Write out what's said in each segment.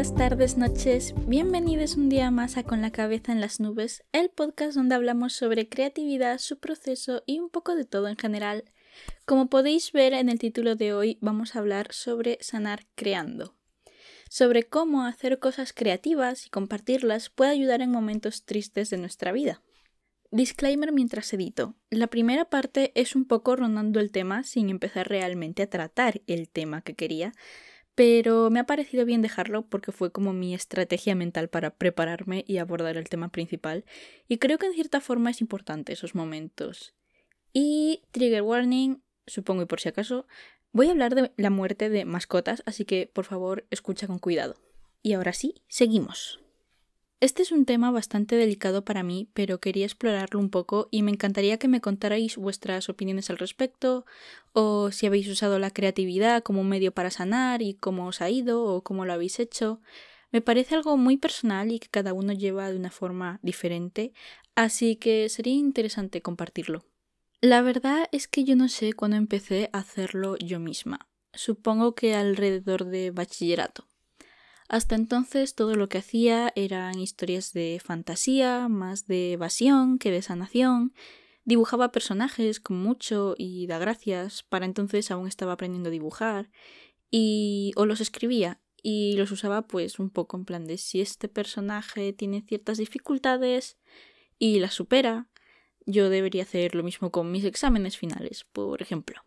días, tardes, noches, bienvenidos un día más a Con la cabeza en las nubes, el podcast donde hablamos sobre creatividad, su proceso y un poco de todo en general. Como podéis ver en el título de hoy, vamos a hablar sobre sanar creando. Sobre cómo hacer cosas creativas y compartirlas puede ayudar en momentos tristes de nuestra vida. Disclaimer mientras edito. La primera parte es un poco rondando el tema sin empezar realmente a tratar el tema que quería, pero me ha parecido bien dejarlo porque fue como mi estrategia mental para prepararme y abordar el tema principal, y creo que en cierta forma es importante esos momentos. Y trigger warning, supongo y por si acaso, voy a hablar de la muerte de mascotas, así que por favor escucha con cuidado. Y ahora sí, seguimos. Este es un tema bastante delicado para mí, pero quería explorarlo un poco y me encantaría que me contarais vuestras opiniones al respecto, o si habéis usado la creatividad como un medio para sanar y cómo os ha ido o cómo lo habéis hecho. Me parece algo muy personal y que cada uno lleva de una forma diferente, así que sería interesante compartirlo. La verdad es que yo no sé cuándo empecé a hacerlo yo misma. Supongo que alrededor de bachillerato. Hasta entonces todo lo que hacía eran historias de fantasía, más de evasión que de sanación. Dibujaba personajes con mucho y da gracias. Para entonces aún estaba aprendiendo a dibujar. O los escribía y los usaba pues un poco en plan de si este personaje tiene ciertas dificultades y las supera, yo debería hacer lo mismo con mis exámenes finales, por ejemplo.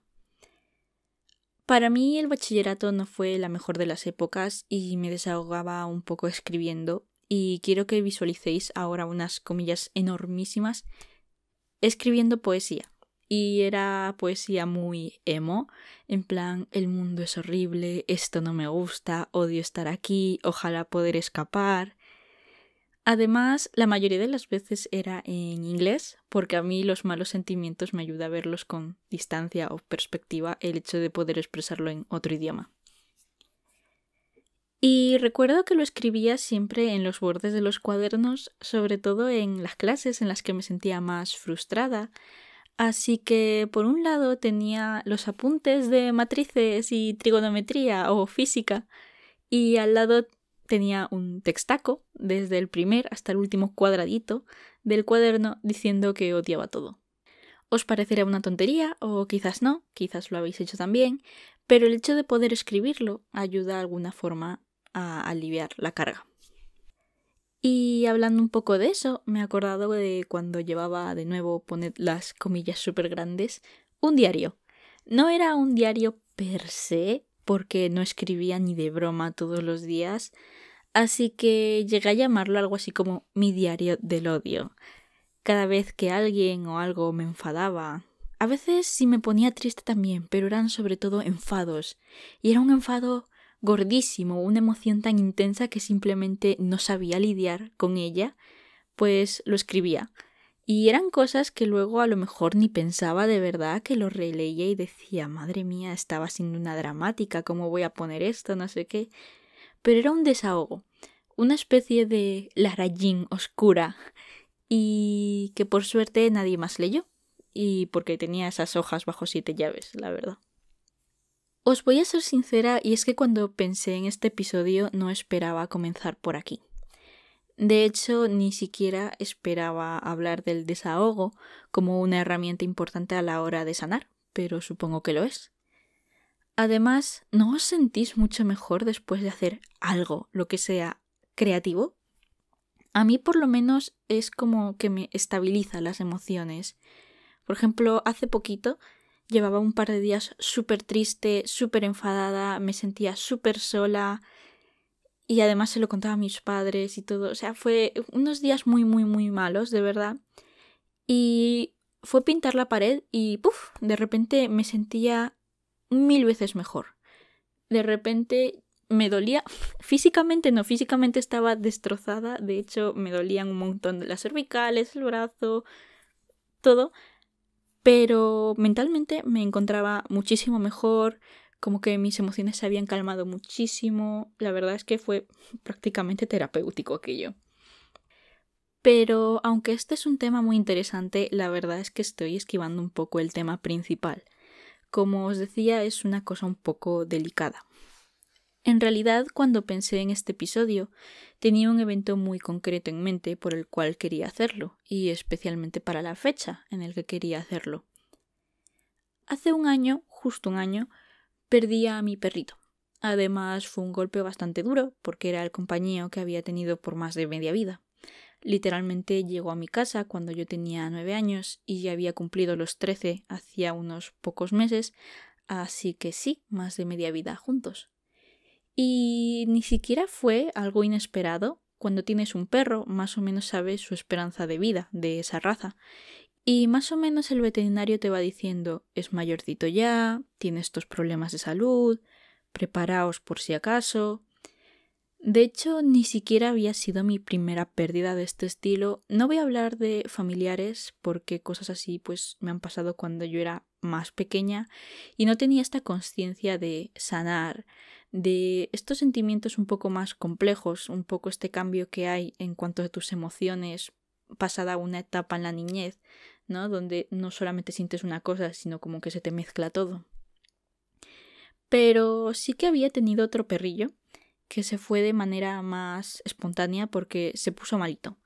Para mí el bachillerato no fue la mejor de las épocas y me desahogaba un poco escribiendo, y quiero que visualicéis ahora unas comillas enormísimas escribiendo poesía. Y era poesía muy emo, en plan el mundo es horrible, esto no me gusta, odio estar aquí, ojalá poder escapar. Además, la mayoría de las veces era en inglés, porque a mí los malos sentimientos me ayuda a verlos con distancia o perspectiva el hecho de poder expresarlo en otro idioma. Y recuerdo que lo escribía siempre en los bordes de los cuadernos, sobre todo en las clases en las que me sentía más frustrada. Así que, por un lado, tenía los apuntes de matrices y trigonometría o física, y al lado tenía un textaco, desde el primer hasta el último cuadradito del cuaderno, diciendo que odiaba todo. Os parecerá una tontería, o quizás no, quizás lo habéis hecho también, pero el hecho de poder escribirlo ayuda de alguna forma a aliviar la carga. Y hablando un poco de eso, me he acordado de cuando llevaba, de nuevo, poned las comillas súper grandes, un diario. No era un diario per se, porque no escribía ni de broma todos los días, así que llegué a llamarlo algo así como mi diario del odio. Cada vez que alguien o algo me enfadaba, a veces sí me ponía triste también, pero eran sobre todo enfados, y era un enfado gordísimo, una emoción tan intensa que simplemente no sabía lidiar con ella, pues lo escribía. Y eran cosas que luego a lo mejor ni pensaba de verdad, que lo releía y decía, madre mía, estaba siendo una dramática, ¿cómo voy a poner esto? No sé qué. Pero era un desahogo, una especie de Lara Jean oscura, y que por suerte nadie más leyó, y porque tenía esas hojas bajo 7 llaves, la verdad. Os voy a ser sincera, y es que cuando pensé en este episodio no esperaba comenzar por aquí. De hecho, ni siquiera esperaba hablar del desahogo como una herramienta importante a la hora de sanar, pero supongo que lo es. Además, ¿no os sentís mucho mejor después de hacer algo, lo que sea, creativo? A mí por lo menos es como que me estabiliza las emociones. Por ejemplo, hace poquito llevaba un par de días súper triste, súper enfadada, me sentía súper sola. Y además se lo contaba a mis padres y todo. O sea, fue unos días muy, muy, muy malos, de verdad. Y fue pintar la pared y ¡puf! De repente me sentía 1000 veces mejor. De repente me dolía. Físicamente no, físicamente estaba destrozada. De hecho, me dolían un montón de las cervicales, el brazo, todo. Pero mentalmente me encontraba muchísimo mejor. Como que mis emociones se habían calmado muchísimo. La verdad es que fue prácticamente terapéutico aquello. Pero aunque este es un tema muy interesante, la verdad es que estoy esquivando un poco el tema principal. Como os decía, es una cosa un poco delicada. En realidad, cuando pensé en este episodio, tenía un evento muy concreto en mente por el cual quería hacerlo, y especialmente para la fecha en la que quería hacerlo. Hace un año, justo un año, perdí a mi perrito. Además, fue un golpe bastante duro porque era el compañero que había tenido por más de media vida. Literalmente llegó a mi casa cuando yo tenía 9 años y ya había cumplido los 13 hacía unos pocos meses, así que sí, más de media vida juntos. Y ni siquiera fue algo inesperado. Cuando tienes un perro, más o menos sabes su esperanza de vida de esa raza. Y más o menos el veterinario te va diciendo, es mayorcito ya, tiene estos problemas de salud, preparaos por si acaso. De hecho, ni siquiera había sido mi primera pérdida de este estilo. No voy a hablar de familiares porque cosas así pues me han pasado cuando yo era más pequeña y no tenía esta conciencia de sanar, de estos sentimientos un poco más complejos, un poco este cambio que hay en cuanto a tus emociones pasada una etapa en la niñez, ¿no? Donde no solamente sientes una cosa, sino como que se te mezcla todo. Pero sí que había tenido otro perrillo que se fue de manera más espontánea porque se puso malito.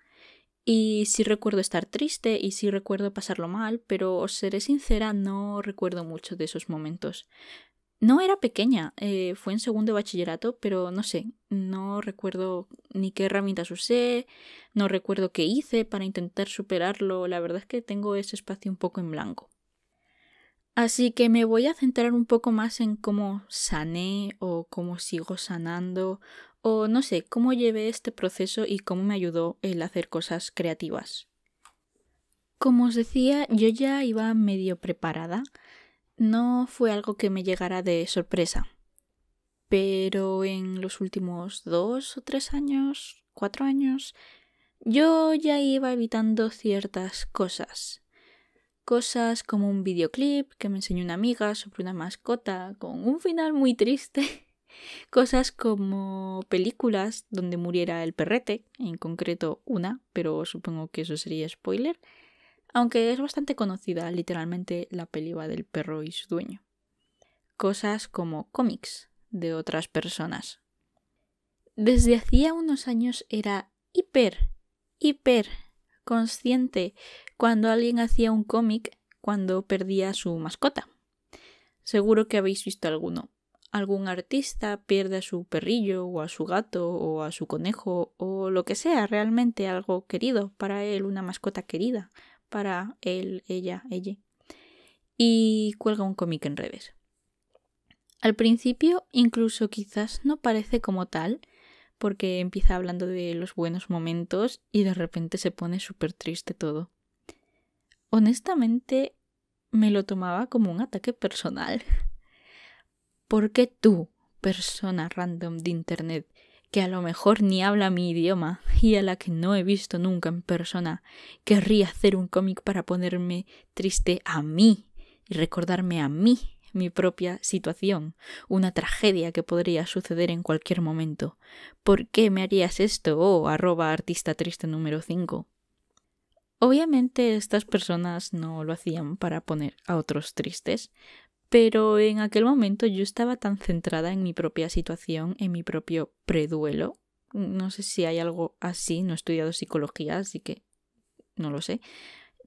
Y sí recuerdo estar triste y sí recuerdo pasarlo mal, pero os seré sincera, no recuerdo mucho de esos momentos. No era pequeña, fue en segundo de bachillerato, pero no sé, no recuerdo ni qué herramientas usé, no recuerdo qué hice para intentar superarlo, la verdad es que tengo ese espacio un poco en blanco. Así que me voy a centrar un poco más en cómo sané o cómo sigo sanando o no sé, cómo llevé este proceso y cómo me ayudó el hacer cosas creativas. Como os decía, yo ya iba medio preparada. No fue algo que me llegara de sorpresa. Pero en los últimos 2 o 3 años, 4 años, yo ya iba evitando ciertas cosas. Cosas como un videoclip que me enseñó una amiga sobre una mascota con un final muy triste. Cosas como películas donde muriera el perrete, en concreto una, pero supongo que eso sería spoiler. Aunque es bastante conocida, literalmente la peli va del perro y su dueño. Cosas como cómics de otras personas. Desde hacía unos años era hiper consciente cuando alguien hacía un cómic cuando perdía a su mascota. Seguro que habéis visto alguno. Algún artista pierde a su perrillo o a su gato o a su conejo o lo que sea, realmente algo querido para él, una mascota querida para él, ella. Y cuelga un cómic en redes. Al principio incluso quizás no parece como tal, porque empieza hablando de los buenos momentos y de repente se pone súper triste todo. Honestamente, me lo tomaba como un ataque personal. ¿Por qué tú, persona random de internet, que a lo mejor ni habla mi idioma y a la que no he visto nunca en persona, querría hacer un cómic para ponerme triste a mí y recordarme a mí mi propia situación, una tragedia que podría suceder en cualquier momento? ¿Por qué me harías esto? @artista triste número 5. Obviamente estas personas no lo hacían para poner a otros tristes, pero en aquel momento yo estaba tan centrada en mi propia situación, en mi propio preduelo. No sé si hay algo así, no he estudiado psicología, así que no lo sé.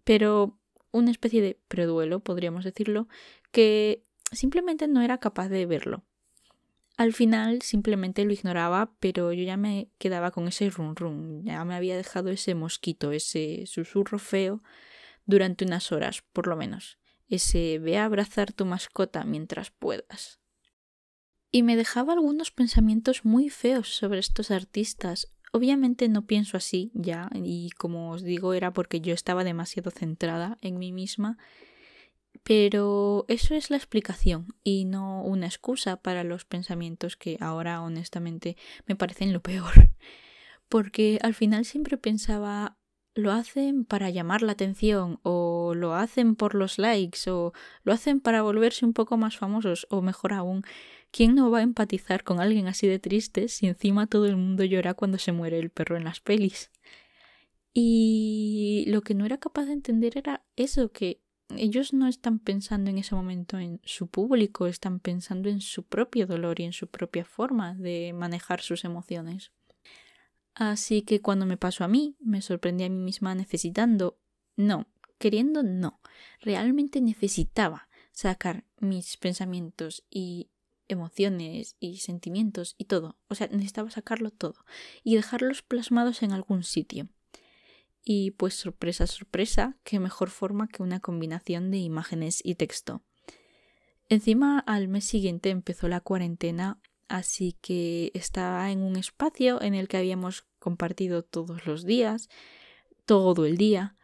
Pero una especie de preduelo, podríamos decirlo, que simplemente no era capaz de verlo. Al final simplemente lo ignoraba, pero yo ya me quedaba con ese run run, ya me había dejado ese mosquito, ese susurro feo durante unas horas, por lo menos. Ese ve a abrazar tu mascota mientras puedas. Y me dejaba algunos pensamientos muy feos sobre estos artistas. Obviamente no pienso así ya, y como os digo era porque yo estaba demasiado centrada en mí misma, pero eso es la explicación y no una excusa para los pensamientos que ahora honestamente me parecen lo peor. Porque al final siempre pensaba, lo hacen para llamar la atención o lo hacen por los likes o lo hacen para volverse un poco más famosos o mejor aún, ¿quién no va a empatizar con alguien así de triste si encima todo el mundo llora cuando se muere el perro en las pelis? Y lo que no era capaz de entender era eso, que ellos no están pensando en ese momento en su público, están pensando en su propio dolor y en su propia forma de manejar sus emociones. Así que cuando me pasó a mí, me sorprendí a mí misma queriendo no, realmente necesitaba sacar mis pensamientos y emociones y sentimientos y todo. O sea, necesitaba sacarlo todo y dejarlos plasmados en algún sitio. Y pues sorpresa, sorpresa, qué mejor forma que una combinación de imágenes y texto. Encima al mes siguiente empezó la cuarentena, así que estaba en un espacio en el que habíamos compartido todos los días, todo el día,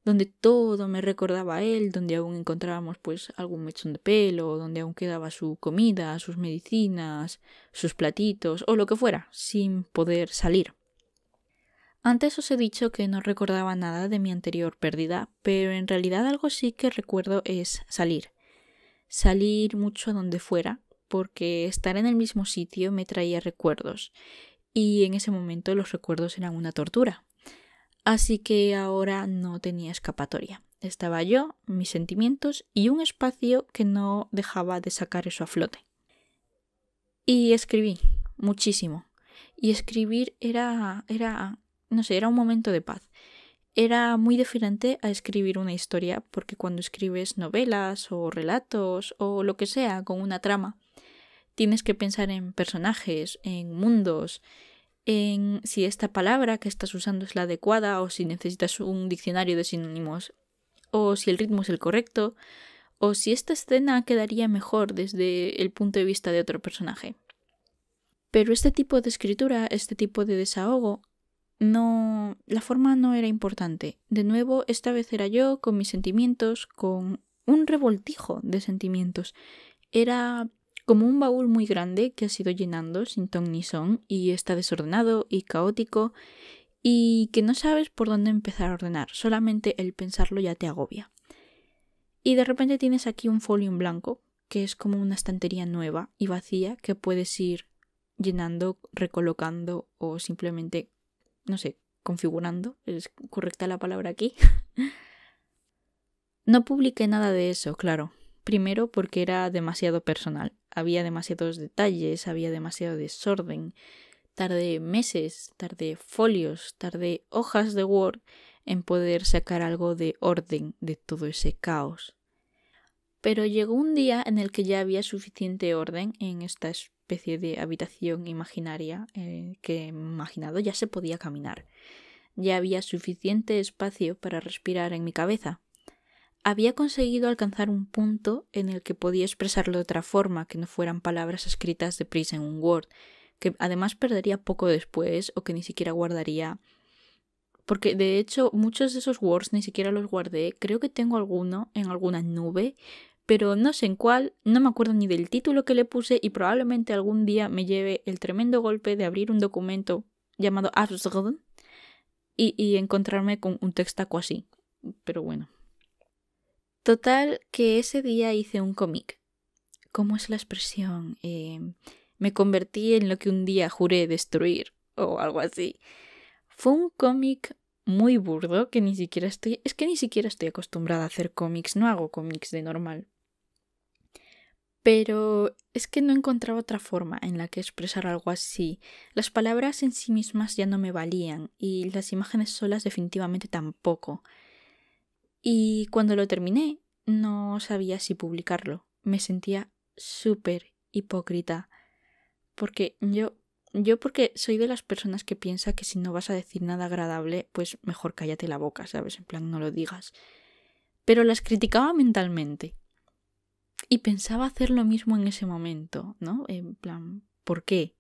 donde todo me recordaba a él, donde aún encontrábamos pues algún mechón de pelo, donde aún quedaba su comida, sus medicinas, sus platitos o lo que fuera, sin poder salir. Antes os he dicho que no recordaba nada de mi anterior pérdida, pero en realidad algo sí que recuerdo es salir. Salir mucho a donde fuera, porque estar en el mismo sitio me traía recuerdos, y en ese momento los recuerdos eran una tortura. Así que ahora no tenía escapatoria. Estaba yo, mis sentimientos y un espacio que no dejaba de sacar eso a flote. Y escribí muchísimo. Y escribir era un momento de paz. Era muy diferente a escribir una historia, porque cuando escribes novelas o relatos o lo que sea con una trama, tienes que pensar en personajes, en mundos, en si esta palabra que estás usando es la adecuada o si necesitas un diccionario de sinónimos, o si el ritmo es el correcto, o si esta escena quedaría mejor desde el punto de vista de otro personaje. Pero este tipo de escritura, este tipo de desahogo, la forma no era importante. De nuevo, esta vez era yo con mis sentimientos, con un revoltijo de sentimientos. Era como un baúl muy grande que has ido llenando sin ton ni son y está desordenado y caótico y que no sabes por dónde empezar a ordenar. Solamente el pensarlo ya te agobia. Y de repente tienes aquí un folio en blanco que es como una estantería nueva y vacía que puedes ir llenando, recolocando o simplemente, no sé, configurando. ¿Es correcta la palabra aquí? No publiqué nada de eso, claro. Primero porque era demasiado personal. Había demasiados detalles, había demasiado desorden. Tardé meses, tardé folios, tardé hojas de Word en poder sacar algo de orden de todo ese caos. Pero llegó un día en el que ya había suficiente orden en esta especie de habitación imaginaria que he imaginado, ya se podía caminar. Ya había suficiente espacio para respirar en mi cabeza. Había conseguido alcanzar un punto en el que podía expresarlo de otra forma, que no fueran palabras escritas deprisa en un Word, que además perdería poco después o que ni siquiera guardaría. Porque de hecho muchos de esos Words ni siquiera los guardé. Creo que tengo alguno en alguna nube, pero no sé en cuál, no me acuerdo ni del título que le puse y probablemente algún día me lleve el tremendo golpe de abrir un documento llamado Absgd y encontrarme con un textaco así. Pero bueno. Total, que ese día hice un cómic. ¿Cómo es la expresión? Me convertí en lo que un día juré destruir o algo así. Fue un cómic muy burdo que ni siquiera estoy acostumbrada a hacer cómics, no hago cómics de normal. Pero es que no encontraba otra forma en la que expresar algo así. Las palabras en sí mismas ya no me valían y las imágenes solas definitivamente tampoco. Y cuando lo terminé, no sabía si publicarlo. Me sentía súper hipócrita. Porque porque soy de las personas que piensa que si no vas a decir nada agradable, pues mejor cállate la boca, ¿sabes? En plan, no lo digas. Pero las criticaba mentalmente. Y pensaba hacer lo mismo en ese momento, ¿no? En plan, ¿por qué?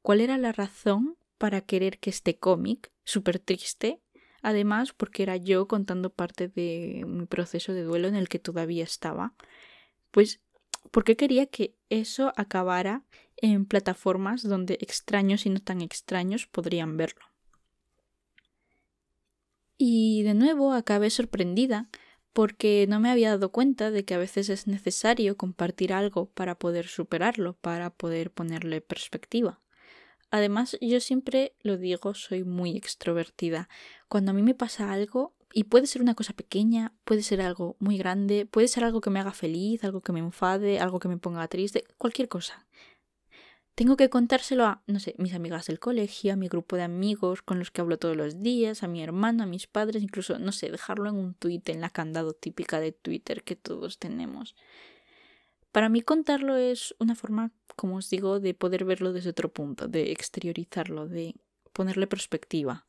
¿Cuál era la razón para querer que este cómic, súper triste, además porque era yo contando parte de mi proceso de duelo en el que todavía estaba, pues ¿por qué quería que eso acabara en plataformas donde extraños y no tan extraños podrían verlo? Y de nuevo acabé sorprendida porque no me había dado cuenta de que a veces es necesario compartir algo para poder superarlo, para poder ponerle perspectiva. Además, yo siempre lo digo, soy muy extrovertida. Cuando a mí me pasa algo Y puede ser una cosa pequeña, puede ser algo muy grande, puede ser algo que me haga feliz, algo que me enfade, algo que me ponga triste, cualquier cosa. Tengo que contárselo a, no sé, mis amigas del colegio, a mi grupo de amigos con los que hablo todos los días, a mi hermano, a mis padres, incluso, no sé, dejarlo en un tuit, en la candado típica de Twitter que todos tenemos. Para mí contarlo es una forma, como os digo, de poder verlo desde otro punto, de exteriorizarlo, de ponerle perspectiva.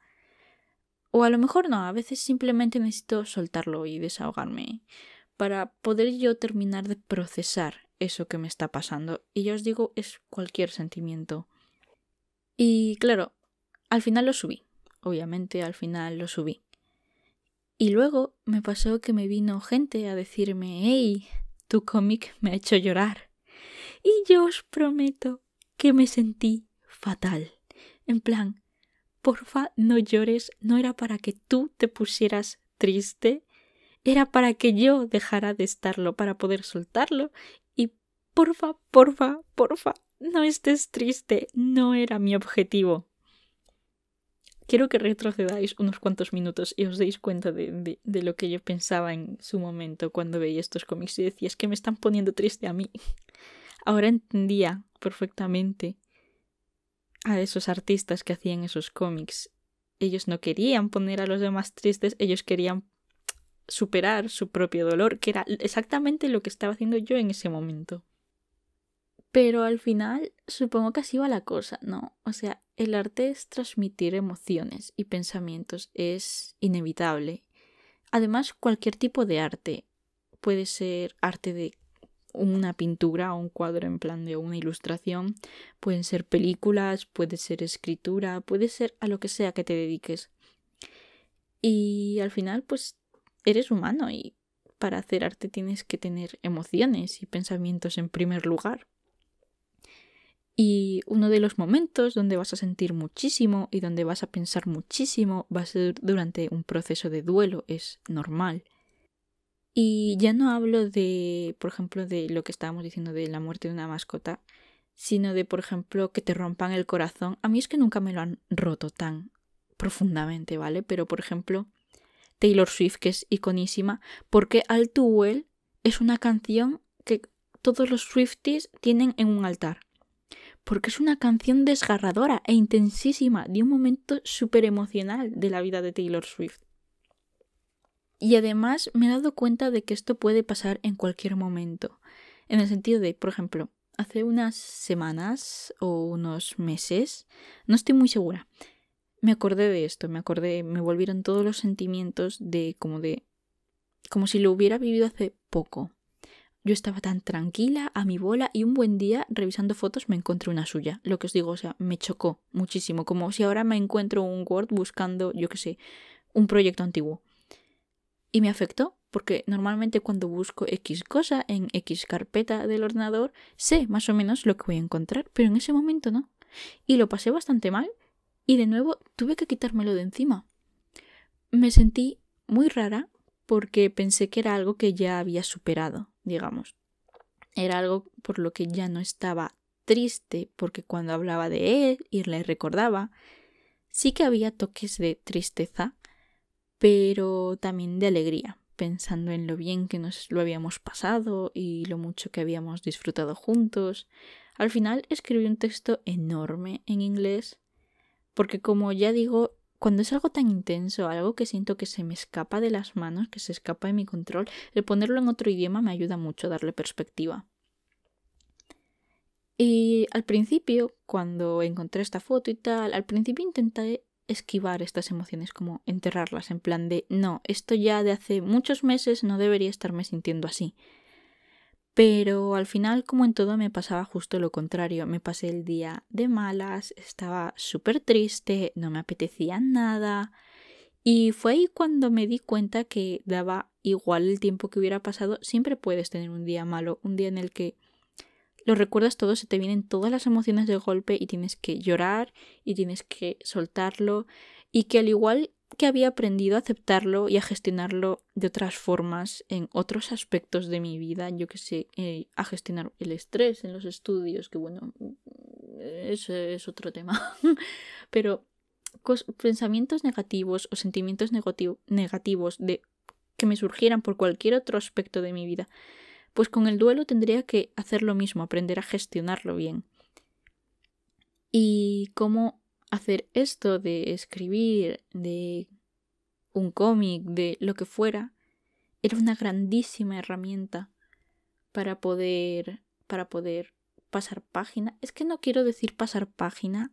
O a lo mejor no, a veces simplemente necesito soltarlo y desahogarme para poder yo terminar de procesar eso que me está pasando. Y ya os digo, es cualquier sentimiento. Y claro, al final lo subí. Obviamente al final lo subí. Y luego me pasó que me vino gente a decirme, hey, tu cómic me ha hecho llorar. Y yo os prometo que me sentí fatal. En plan, porfa, no llores, no era para que tú te pusieras triste, era para que yo dejara de estarlo, para poder soltarlo. Y porfa, no estés triste, no era mi objetivo. Quiero que retrocedáis unos cuantos minutos y os deis cuenta de lo que yo pensaba en su momento cuando veía estos cómics y decía, es que me están poniendo triste a mí. Ahora entendía perfectamente a esos artistas que hacían esos cómics. Ellos no querían poner a los demás tristes, ellos querían superar su propio dolor, que era exactamente lo que estaba haciendo yo en ese momento. Pero al final supongo que así va la cosa, ¿no? O sea, el arte es transmitir emociones y pensamientos, es inevitable. Además, cualquier tipo de arte puede ser arte de una pintura o un cuadro en plan de una ilustración, pueden ser películas, puede ser escritura, puede ser a lo que sea que te dediques. Y al final, pues, eres humano y para hacer arte tienes que tener emociones y pensamientos en primer lugar. Y uno de los momentos donde vas a sentir muchísimo y donde vas a pensar muchísimo va a ser durante un proceso de duelo, es normal. Y ya no hablo de, por ejemplo, de lo que estábamos diciendo de la muerte de una mascota, sino de, por ejemplo, que te rompan el corazón. A mí es que nunca me lo han roto tan profundamente, ¿vale? Pero, por ejemplo, Taylor Swift, que es iconísima, porque All Too Well es una canción que todos los Swifties tienen en un altar. Porque es una canción desgarradora e intensísima de un momento súper emocional de la vida de Taylor Swift. Y además me he dado cuenta de que esto puede pasar en cualquier momento. En el sentido de, por ejemplo, hace unas semanas o unos meses, no estoy muy segura, me acordé de esto, me volvieron todos los sentimientos como si lo hubiera vivido hace poco. Yo estaba tan tranquila, a mi bola, y un buen día, revisando fotos, me encontré una suya. Lo que os digo, o sea, me chocó muchísimo. Como si ahora me encuentro un Word buscando, yo qué sé, un proyecto antiguo. Y me afectó, porque normalmente cuando busco X cosa en X carpeta del ordenador, sé más o menos lo que voy a encontrar, pero en ese momento no. Y lo pasé bastante mal, y de nuevo tuve que quitármelo de encima. Me sentí muy rara, porque pensé que era algo que ya había superado, digamos. Era algo por lo que ya no estaba triste, porque cuando hablaba de él y le recordaba, sí que había toques de tristeza, pero también de alegría, pensando en lo bien que nos lo habíamos pasado y lo mucho que habíamos disfrutado juntos. Al final escribí un texto enorme en inglés, porque como ya digo, cuando es algo tan intenso, algo que siento que se me escapa de las manos, que se escapa de mi control, el ponerlo en otro idioma me ayuda mucho a darle perspectiva. Y al principio, cuando encontré esta foto y tal, al principio intenté esquivar estas emociones, como enterrarlas, en plan de, no, esto ya de hace muchos meses no debería estarme sintiendo así. Pero al final, como en todo, me pasaba justo lo contrario. Me pasé el día de malas, estaba súper triste, no me apetecía nada. Y fue ahí cuando me di cuenta que daba igual el tiempo que hubiera pasado. Siempre puedes tener un día malo, un día en el que lo recuerdas todo, se te vienen todas las emociones de golpe y tienes que llorar y tienes que soltarlo. Y que al igual que había aprendido a aceptarlo y a gestionarlo de otras formas en otros aspectos de mi vida, yo que sé, a gestionar el estrés en los estudios, que bueno, ese es otro tema, pero pensamientos negativos o sentimientos negativos que me surgieran por cualquier otro aspecto de mi vida, pues con el duelo tendría que hacer lo mismo, aprender a gestionarlo bien. Y cómo hacer esto de escribir, de un cómic, de lo que fuera, era una grandísima herramienta para poder pasar página. Es que no quiero decir pasar página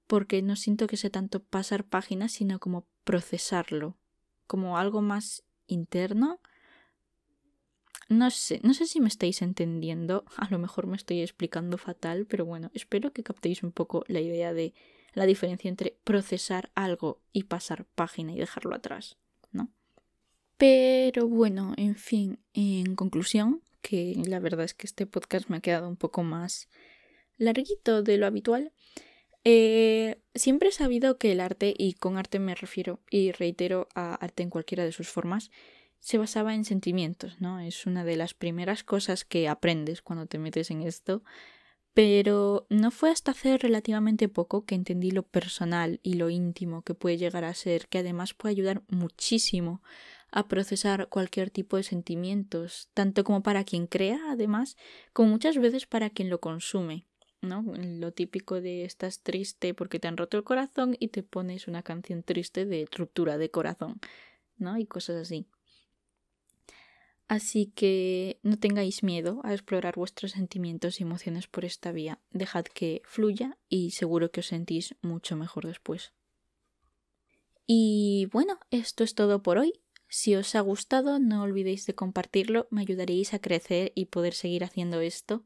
porque no siento que sea tanto pasar página, sino como procesarlo, como algo más interno. No sé si me estáis entendiendo, a lo mejor me estoy explicando fatal, pero bueno, espero que captéis un poco la idea de la diferencia entre procesar algo y pasar página y dejarlo atrás, ¿no? Pero bueno, en fin, en conclusión, que la verdad es que este podcast me ha quedado un poco más larguito de lo habitual. Siempre he sabido que el arte, y con arte me refiero y reitero a arte en cualquiera de sus formas, se basaba en sentimientos, ¿no? Es una de las primeras cosas que aprendes cuando te metes en esto, pero no fue hasta hace relativamente poco que entendí lo personal y lo íntimo que puede llegar a ser, que además puede ayudar muchísimo a procesar cualquier tipo de sentimientos, tanto como para quien crea, además, como muchas veces para quien lo consume, ¿no? Lo típico de estás triste porque te han roto el corazón y te pones una canción triste de ruptura de corazón, ¿no? Y cosas así. Así que no tengáis miedo a explorar vuestros sentimientos y emociones por esta vía. Dejad que fluya y seguro que os sentís mucho mejor después. Y bueno, esto es todo por hoy. Si os ha gustado, no olvidéis de compartirlo, me ayudaréis a crecer y poder seguir haciendo esto.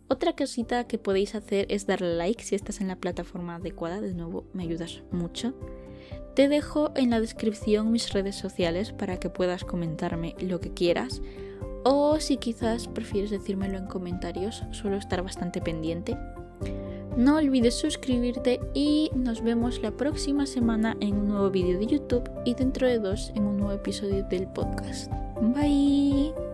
Otra cosita que podéis hacer es darle like si estás en la plataforma adecuada, de nuevo me ayudas mucho. Te dejo en la descripción mis redes sociales para que puedas comentarme lo que quieras, o si quizás prefieres decírmelo en comentarios, suelo estar bastante pendiente. No olvides suscribirte y nos vemos la próxima semana en un nuevo vídeo de YouTube y dentro de 2 en un nuevo episodio del podcast. Bye.